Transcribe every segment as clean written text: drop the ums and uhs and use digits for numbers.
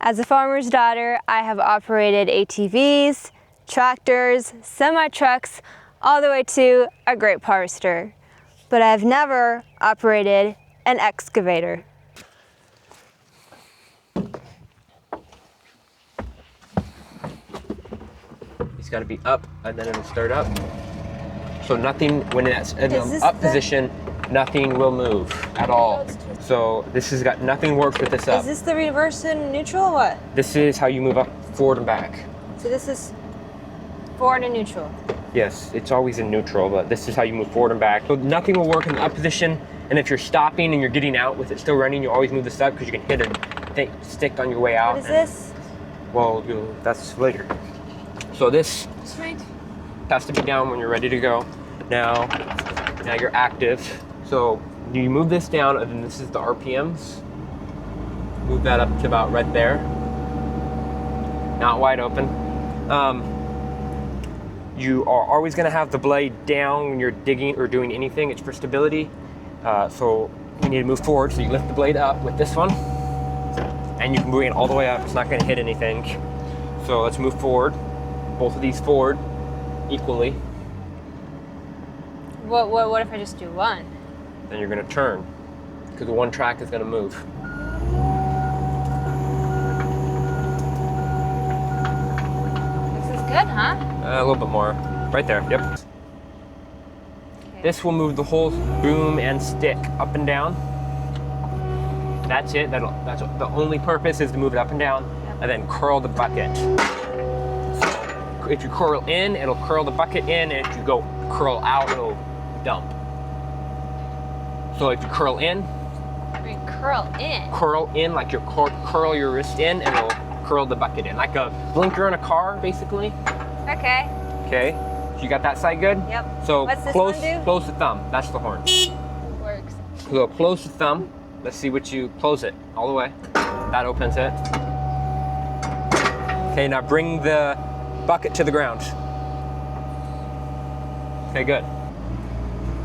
As a farmer's daughter, I have operated ATVs, tractors, semi-trucks, all the way to a grape harvester. But I have never operated an excavator. It's got to be up and then it'll start up. So nothing, when it's in the up position, nothing will move at all. So this has got, nothing works with this up. Is this the reverse and neutral or what? This is how you move up, forward and back. So this is forward and neutral? Yes, it's always in neutral, but this is how you move forward and back. So nothing will work in the up position, and if you're stopping and you're getting out with it still running, you always move this up because you can hit a stick on your way out. What is this? Well, that's later. So this has to be down when you're ready to go. Now you're active. So you move this down, and then this is the RPMs. Move that up to about right there. Not wide open. You are always going to have the blade down when you're digging or doing anything. It's for stability. So you need to move forward. So you lift the blade up with this one, and you can bring it all the way up. It's not going to hit anything. So let's move forward. Both of these forward equally. What if I just do one? Then you're going to turn, because the one track is going to move. This is good, huh? A little bit more. Right there, yep. Okay. This will move the whole boom and stick up and down. That's it. That's the only purpose is to move it up and down, and then curl the bucket. So if you curl in, it'll curl the bucket in, and if you go curl out, it'll dump. So if you curl in, curl in like you curl your wrist in, and it'll curl the bucket in, like a blinker in a car, basically. Okay. Okay. So you got that side good? Yep. So what's this close, one do? Close the thumb. That's the horn. Works. So close the thumb. Let's see what you close it all the way. That opens it. Okay. Now bring the bucket to the ground. Okay. Good.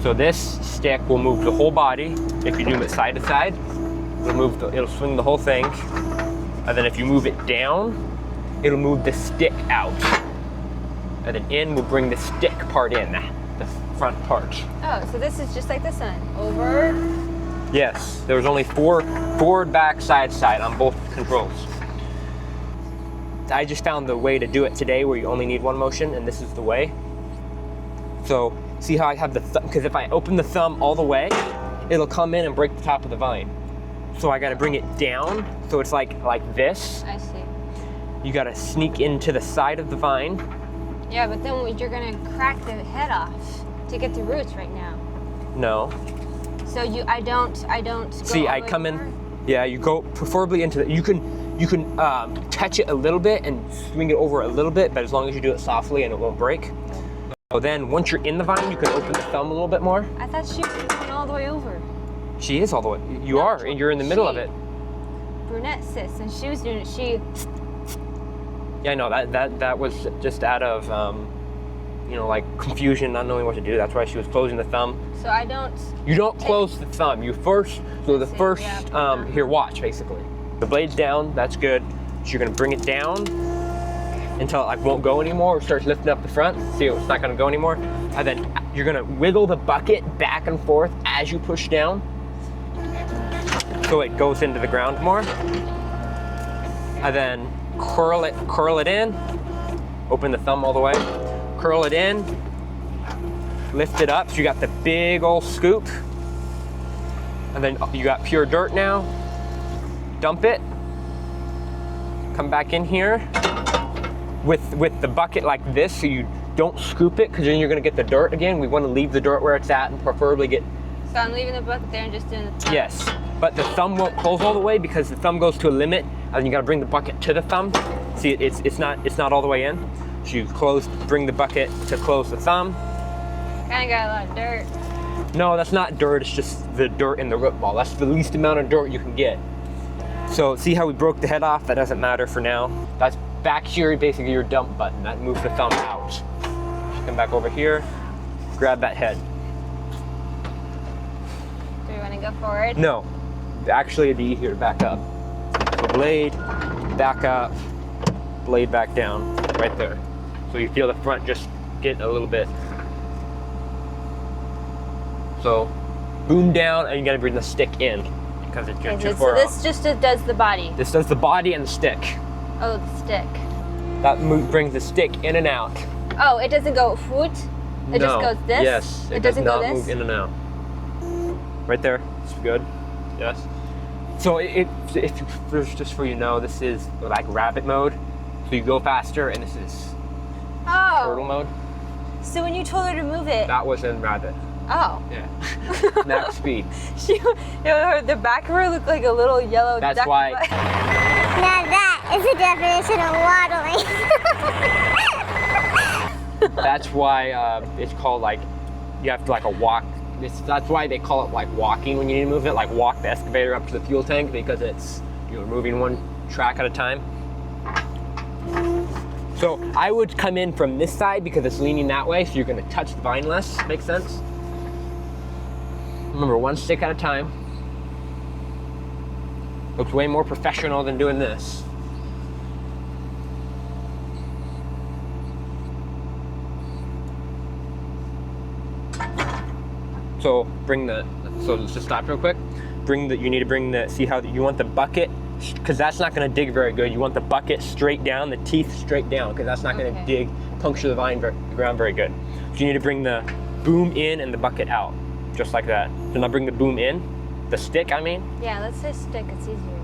So this stick will move the whole body. If you do it side to side, it'll swing the whole thing. And then if you move it down, it'll move the stick out. And then in will bring the stick part in, the front part. Oh, so this is just like this one. Over. Yes, there's only forward, back, side, side on both controls. I just found the way to do it today where you only need one motion, and this is the way. So see how I have the thumb, because if I open the thumb all the way, it'll come in and break the top of the vine. So I gotta bring it down, so it's like this. I see. You gotta sneak into the side of the vine. Yeah, but then you're gonna crack the head off to get the roots right now. No. So I don't See, I come in, yeah, you go preferably into the, you can touch it a little bit and swing it over a little bit, but as long as you do it softly and it won't break. So then once you're in the vine, you can open the thumb a little bit more. I thought she was going all the way over. She is all the way, you are, and you're in the middle of it. Brunette sis, and she was doing it, Yeah, I know, that was just out of, like confusion, not knowing what to do. That's why she was closing the thumb. So I don't... You don't close the thumb. You first, here, watch, basically. The blade's down, that's good. So you're gonna bring it down until it won't go anymore, or starts lifting up the front. See, it's not gonna go anymore. And then you're gonna wiggle the bucket back and forth as you push down, so it goes into the ground more. And then curl it in, open the thumb all the way, curl it in, lift it up, so you got the big old scoop, and then you got pure dirt now. Dump it, come back in here with the bucket like this, so you don't scoop it, because then you're gonna get the dirt again. We wanna leave the dirt where it's at and preferably get... So I'm leaving the bucket there and just doing the thumb? Yes, but the thumb won't close all the way because the thumb goes to a limit, and you gotta bring the bucket to the thumb. See, it's not all the way in. So you bring the bucket to close the thumb. Kinda got a lot of dirt. No, that's not dirt, it's just the dirt in the root ball. That's the least amount of dirt you can get. So see how we broke the head off? That doesn't matter for now. That's back here, basically your dump button. That moves the thumb out. Come back over here, grab that head. Do we wanna go forward? No, actually it'd be easier to back up. The blade back up, blade back down, right there. So you feel the front just get a little bit. So boom down, and you gotta bring the stick in because it's too far so off. this just does the body. This does the body and the stick. Oh, the stick. That brings the stick in and out. Oh, it doesn't go foot? It just goes this? Yes, it doesn't does go not this? move in and out. Right there, it's good. Yes. So if just for you know, this is like rabbit mode. So you go faster, and this is turtle mode. So when you told her to move it. That was in rabbit. Oh. Yeah. Max speed. The back of her looked like a little yellow That's duck. why. Now that is the definition of waddling. That's why it's called like, you have to like a walk. That's why they call it like walking when you need to move it, like walk the excavator up to the fuel tank, because it's, you're moving one track at a time. So I would come in from this side because it's leaning that way, so you're gonna touch the vine less, makes sense? Remember, one stick at a time. Looks way more professional than doing this. So so let's just stop real quick. You need to bring see how you want the bucket, because that's not gonna dig very good. You want the bucket straight down, the teeth straight down, because that's not gonna puncture the ground very good. So you need to bring the boom in and the bucket out, just like that. So now bring the boom in, the stick, I mean. Yeah, let's say stick, it's easier.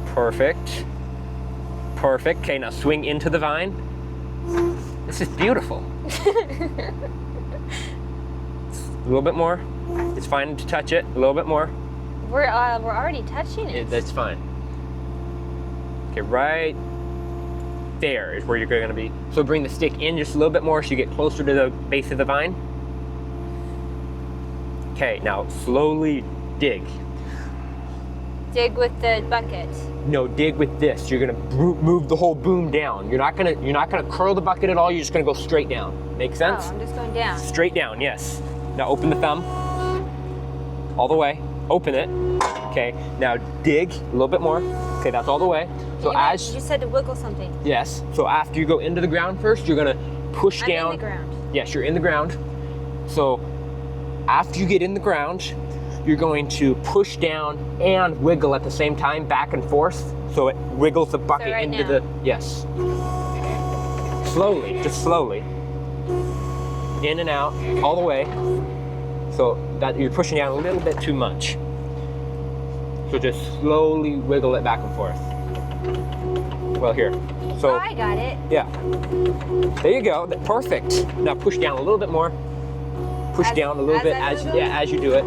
Perfect. Perfect. Okay, now swing into the vine. This is beautiful. A little bit more. It's fine to touch it. A little bit more. We're already touching it. That's fine. Okay, right there is where you're going to be. So bring the stick in just a little bit more so you get closer to the base of the vine. Okay, now slowly dig. Dig with the bucket. No, dig with this. You're gonna move the whole boom down. You're not gonna curl the bucket at all. You're just gonna go straight down. Make sense? Oh, I'm just going down. Straight down, yes. Now open the thumb. All the way. Open it. Okay. Now dig a little bit more. Okay, that's all the way. So you said to wiggle something. Yes. So after you go into the ground first, you're gonna push down. I'm in the ground. Yes, you're in the ground. So after you get in the ground, you're going to push down and wiggle at the same time, back and forth, so it wiggles the bucket into the, yes. Slowly, just slowly. In and out, all the way. So that you're pushing down a little bit too much. So just slowly wiggle it back and forth. Well, here. So, oh, I got it. Yeah. There you go, perfect. Now push down a little bit more. Push down a little bit as you do it.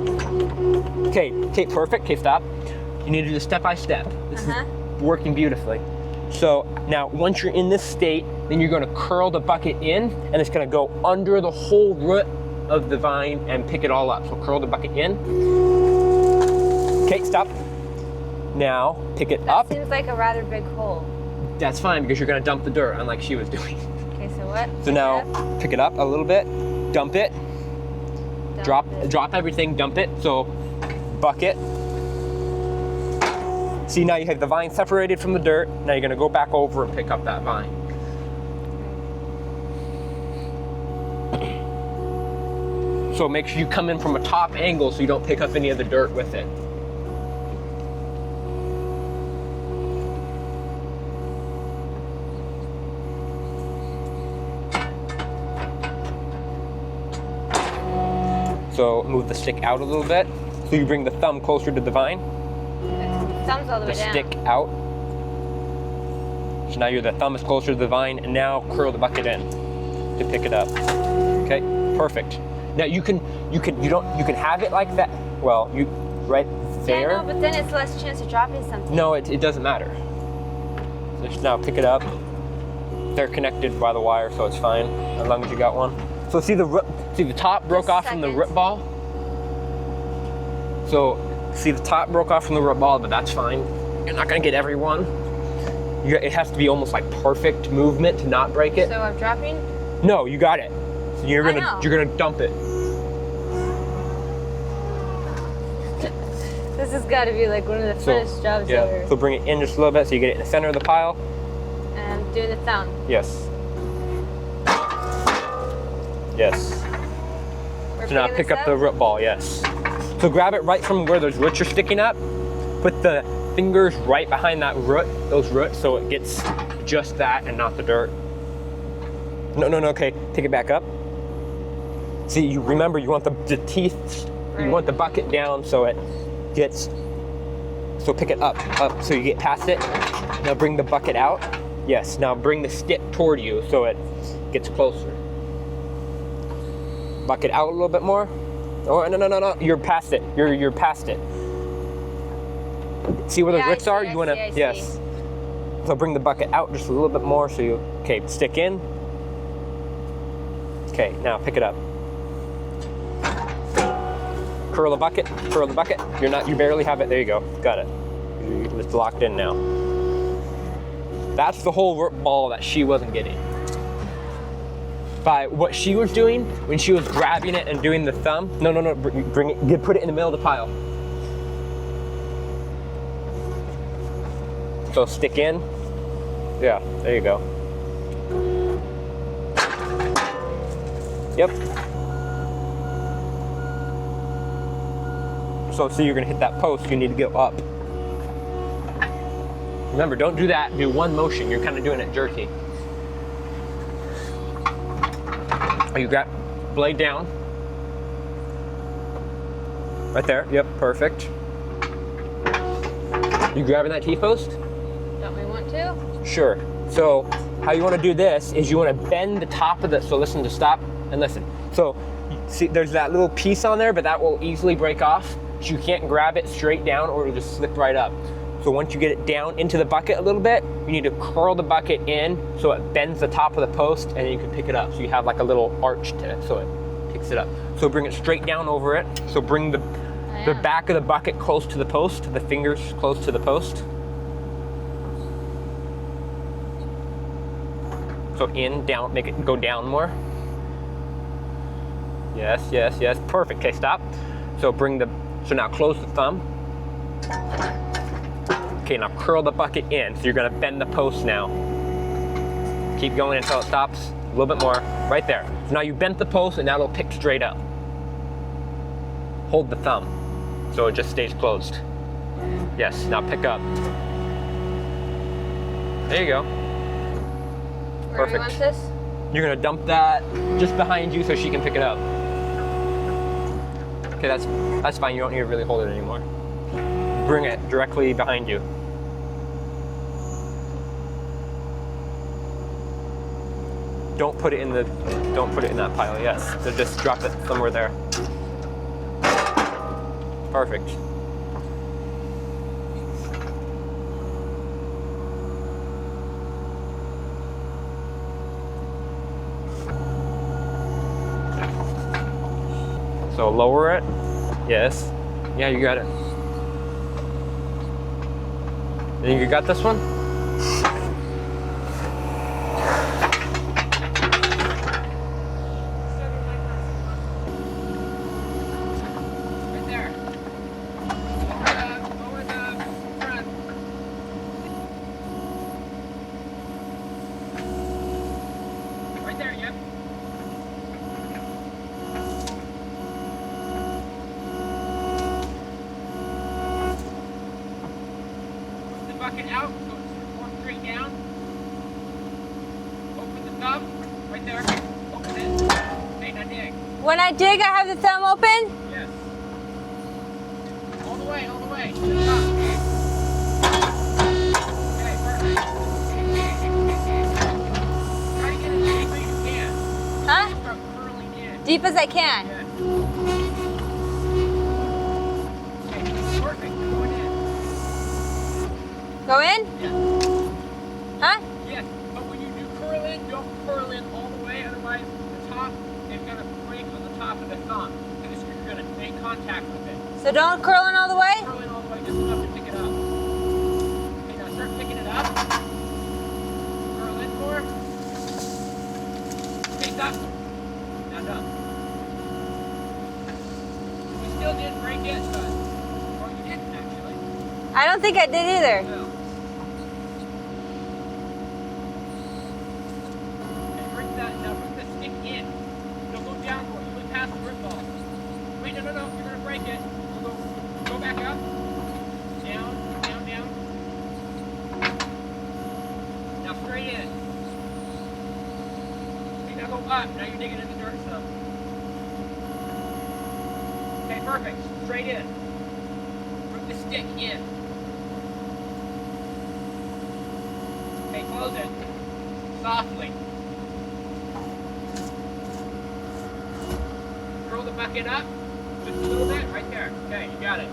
Okay, perfect. Okay, stop. You need to do this step by step. This is working beautifully. So now, once you're in this state, then you're going to curl the bucket in, and it's going to go under the whole root of the vine and pick it all up. So curl the bucket in. Okay, stop. Now pick it up. That seems like a rather big hole. That's fine because you're going to dump the dirt, unlike she was doing. Okay, so what? So now pick it up a little bit, dump it. Drop everything, dump it. So bucket. See, now you have the vine separated from the dirt. Now you're gonna go back over and pick up that vine. So make sure you come in from a top angle so you don't pick up any of the dirt with it. So move the stick out a little bit. So you bring the thumb closer to the vine. Thumb's all the way down. The stick out. So now the thumb is closer to the vine, and now curl the bucket in to pick it up. Okay, perfect. Now you can have it like that. Well, right there. Yeah, no, but then it's less chance of dropping something. No, it doesn't matter. So just now pick it up. They're connected by the wire, so it's fine as long as you got one. So see the top broke off from the root ball? So see the top broke off from the root ball, but that's fine. You're not gonna get every one. It has to be almost like perfect movement to not break it. So I'm dropping? No, you got it. So you're gonna dump it. This This has got to be like one of the funnest jobs ever. So bring it in just a little bit so you get it in the center of the pile. And I'm doing the thumb. Yes. Yes. We're So now picking pick this up the root ball, yes. So grab it right from where those roots are sticking up. Put the fingers right behind that root, those roots, so it gets just that and not the dirt. No, okay, take it back up. See, you remember you want the teeth, you want the bucket down so it gets, so pick it up so you get past it. Now bring the bucket out. Yes, now bring the stick toward you so it gets closer. Bucket out a little bit more. Oh, no, you're past it. You're past it. See where those roots are? You wanna, yes. So bring the bucket out just a little bit more so you, okay, stick in. Okay, now pick it up. Curl the bucket, you barely have it, there you go, got it. It's locked in now. That's the whole root ball that she wasn't getting. By what she was doing, when she was grabbing it and doing the thumb, no, bring it, put it in the middle of the pile. So stick in, yeah, there you go. Yep. So you're gonna hit that post, you need to go up. Remember, don't do that, do one motion, you're kind of doing it jerky. You got blade down. Right there, yep, perfect. You grabbing that T-post? Don't we want to? Sure. So how you want to do this is you want to bend the top of the, so listen to stop and listen. So see there's that little piece on there, but that will easily break off. So you can't grab it straight down or it'll just slip right up. So once you get it down into the bucket a little bit, you need to curl the bucket in so it bends the top of the post and then you can pick it up. So you have like a little arch to it so it picks it up. So bring it straight down over it. So bring the back of the bucket close to the post, the fingers close to the post. So in, down, make it go down more. Yes, perfect, okay, stop. So so now close the thumb. Okay, now curl the bucket in. So you're gonna bend the post now. Keep going until it stops, a little bit more, right there. So now you bent the post and now it'll pick straight up. Hold the thumb, so it just stays closed. Yes, now pick up. There you go. Where do we want this? You're gonna dump that just behind you so she can pick it up. Okay, that's fine, you don't need to really hold it anymore. Bring it directly behind you. Don't put it in that pile, yes. So just drop it somewhere there. Perfect. So lower it, yes. Yeah, you got it. And you got this one? Right there. Over the front. Right there, yep. Bucket out, so it's more straight down. Open the thumb, right there. Open it. Okay, now dig. When I dig, I have the thumb open? Yes. All the way, to the top. Okay, perfect. Try to get it as deep as you can. Huh? Start curling in. Deep as I can. Yes. Okay, perfect. Going in. Go in? Yes. Huh? Yes, but when you do curl in, don't curl in all the way, otherwise the top is going to break on the top of the thumb, because you're going to make contact with it. So don't curl in all the way? Curl in all the way, just enough to pick it up. Okay, now start picking it up. Curl in more. Okay, stop. Now done. You still didn't break it, but, or you didn't actually. I don't think I did either. No. And bring that, now bring the stick in. Don't go downward, you went past the grip ball. Wait, no, you're gonna break it. Go back up. Down. Now straight in. Okay, now go up. Now you're digging in the dirt stuff. Okay, perfect. Straight in. Bring the stick in. Okay, close it. Softly. Throw the bucket up. Just a little bit. Right there. Okay, you got it.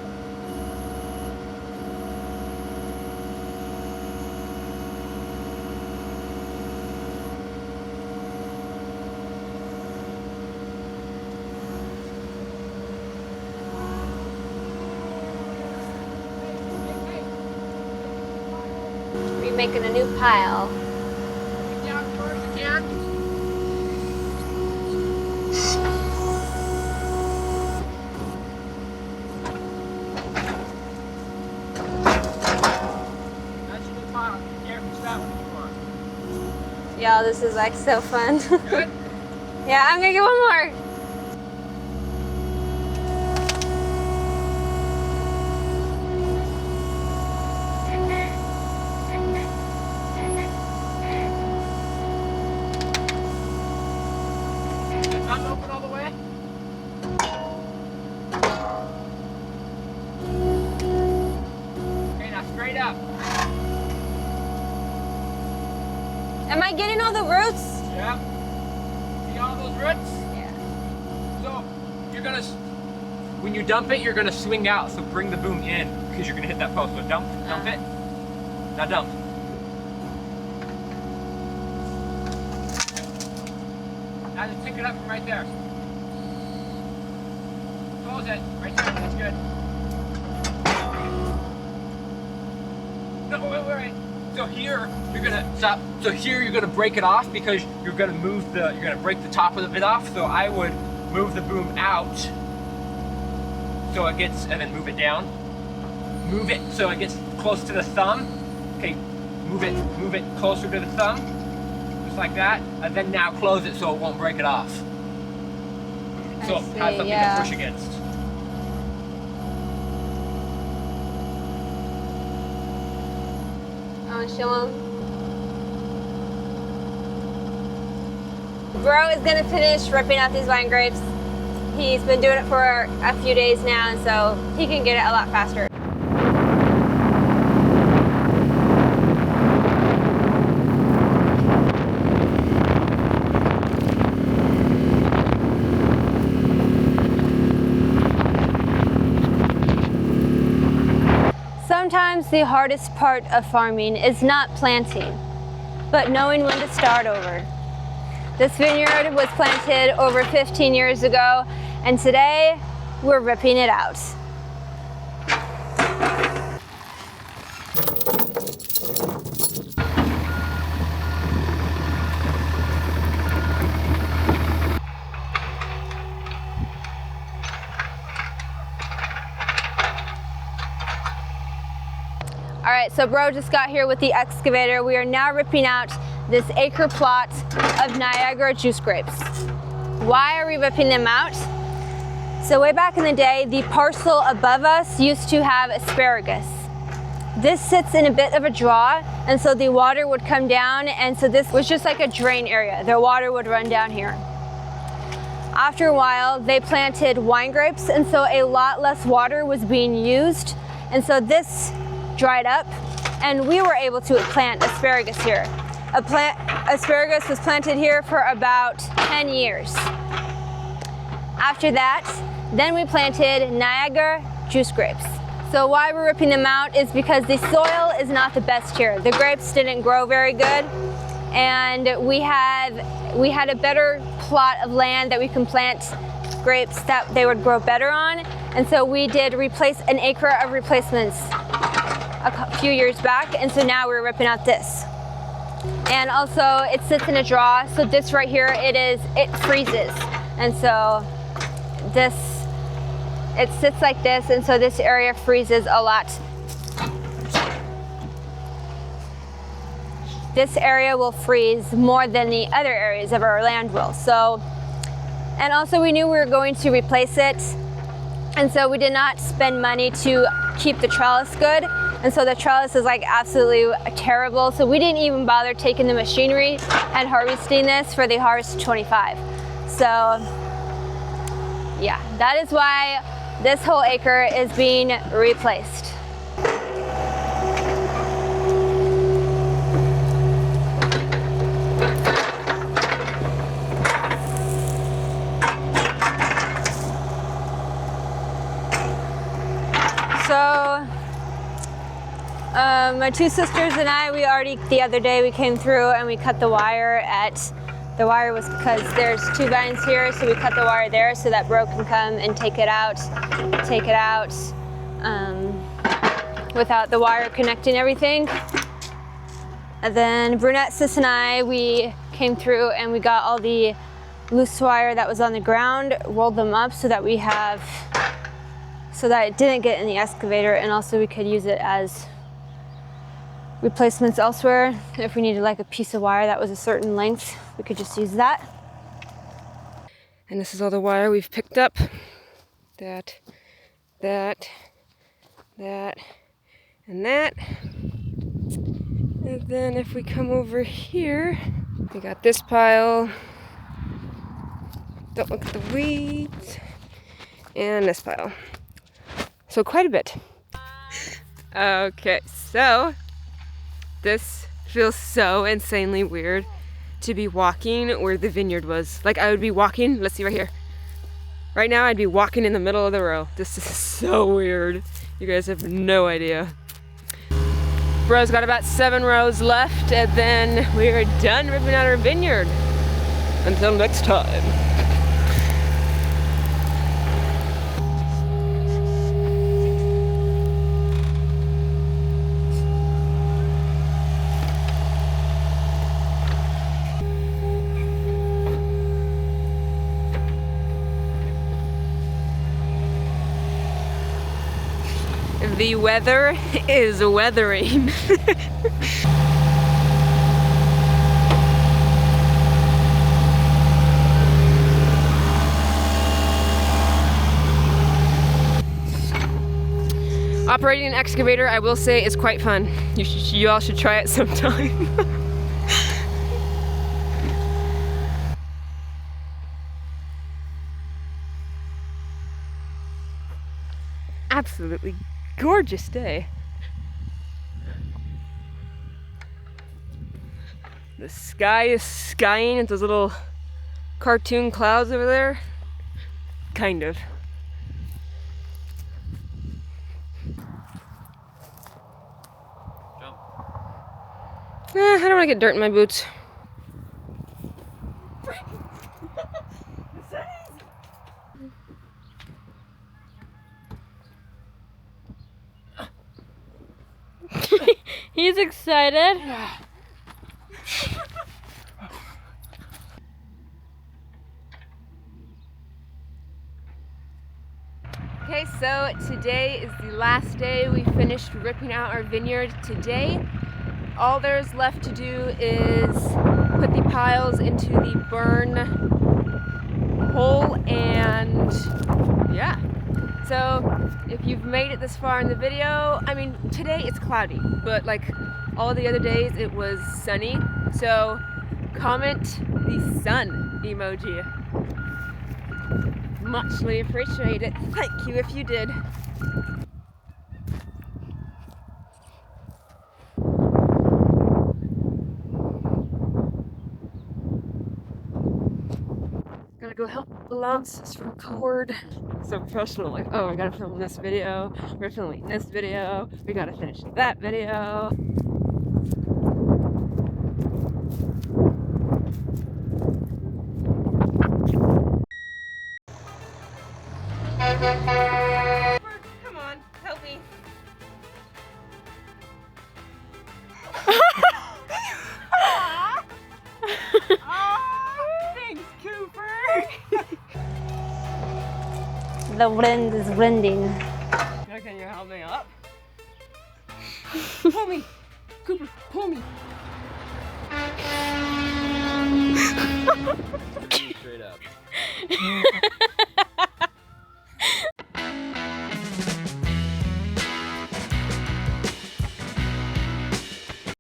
We're making a new pile. Get down first again. That's your new pile. Be careful, stop when you want. Y'all, this is like so fun. Good? Yeah, I'm gonna get one more. Is the thumb open all the way? Okay, now straight up. Am I getting all the roots? Yep. See all those roots? Yeah. So, you're gonna, when you dump it, you're gonna swing out. So bring the boom in, because you're gonna hit that post. So dump it. Now dump. Now just pick it up from right there. Close it. Right there. That's good. No, wait. So here you're gonna stop. So here you're gonna break it off because you're gonna break the top of it off. So I would move the boom out so it gets, and then move it down. Move it so it gets close to the thumb. Okay, move it closer to the thumb, just like that, and then now close it so it won't break it off. So have something to push against. Show him. Bro is gonna finish ripping out these wine grapes. He's been doing it for a few days now, and so he can get it a lot faster. Sometimes the hardest part of farming is not planting, but knowing when to start over. This vineyard was planted over 15 years ago, and today we're ripping it out. All right, so bro just got here with the excavator. We are now ripping out this acre plot of Niagara juice grapes. Why are we ripping them out? So way back in the day, the parcel above us used to have asparagus. This sits in a bit of a draw, and so the water would come down, and so this was just like a drain area. The water would run down here. After a while, they planted wine grapes, and so a lot less water was being used, and so this dried up, and we were able to plant asparagus here. Asparagus was planted here for about 10 years. After that, then we planted Niagara juice grapes. So why we're ripping them out is because the soil is not the best here. The grapes didn't grow very good, and we had a better plot of land that we can plant grapes that they would grow better on, and so we did replace an acre of replacements a few years back, and so now we're ripping out this. And also it sits in a draw, so this right here, it freezes, and so it sits like this, and so this area freezes a lot. this area will freeze more than the other areas of our land will. So, and also we knew we were going to replace it, and so we did not spend money to keep the trellis good. And so the trellis is like absolutely terrible. So we didn't even bother taking the machinery and harvesting this for the harvest 25. So yeah, that is why this whole acre is being replaced. So my two sisters and I, the other day we came through and we cut the wire the wire was because there's 2 vines here, so we cut the wire there so that Bro can come and take it out without the wire connecting everything. And then Brunette, Sis, and I, we came through and we got all the loose wire that was on the ground, rolled them up so that it didn't get in the excavator, and also we could use it as replacements elsewhere. If we needed like a piece of wire that was a certain length, we could just use that. And this is all the wire we've picked up. That, and that. And then if we come over here, we got this pile. Don't look at the weeds. And this pile. So quite a bit. Okay, so this feels so insanely weird to be walking where the vineyard was. Like I would be walking, let's see right here. Right now I'd be walking in the middle of the row. This is so weird. You guys have no idea. Bro's got about 7 rows left, and then we are done ripping out our vineyard. Until next time. The weather is weathering. Operating an excavator, I will say, is quite fun. You all should try it sometime. Absolutely gorgeous day. The sky is skying with those little cartoon clouds over there. Kind of. Jump. I don't want to get dirt in my boots. He's excited. Okay, so today is the last day. We finished ripping out our vineyard today. All there's left to do is put the piles into the burn hole, and yeah. So if you've made it this far in the video, I mean, today it's cloudy, but like all the other days it was sunny. So comment the sun emoji. Muchly appreciate it. Thank you if you did. Gotta go help Lance's record. So professional, like, oh, I gotta film this video, we're filming this video, we gotta finish that video. Come on, help me. Thanks, Cooper. The wind is winding. Can you help me up? Pull me, Cooper, pull me. Straight up.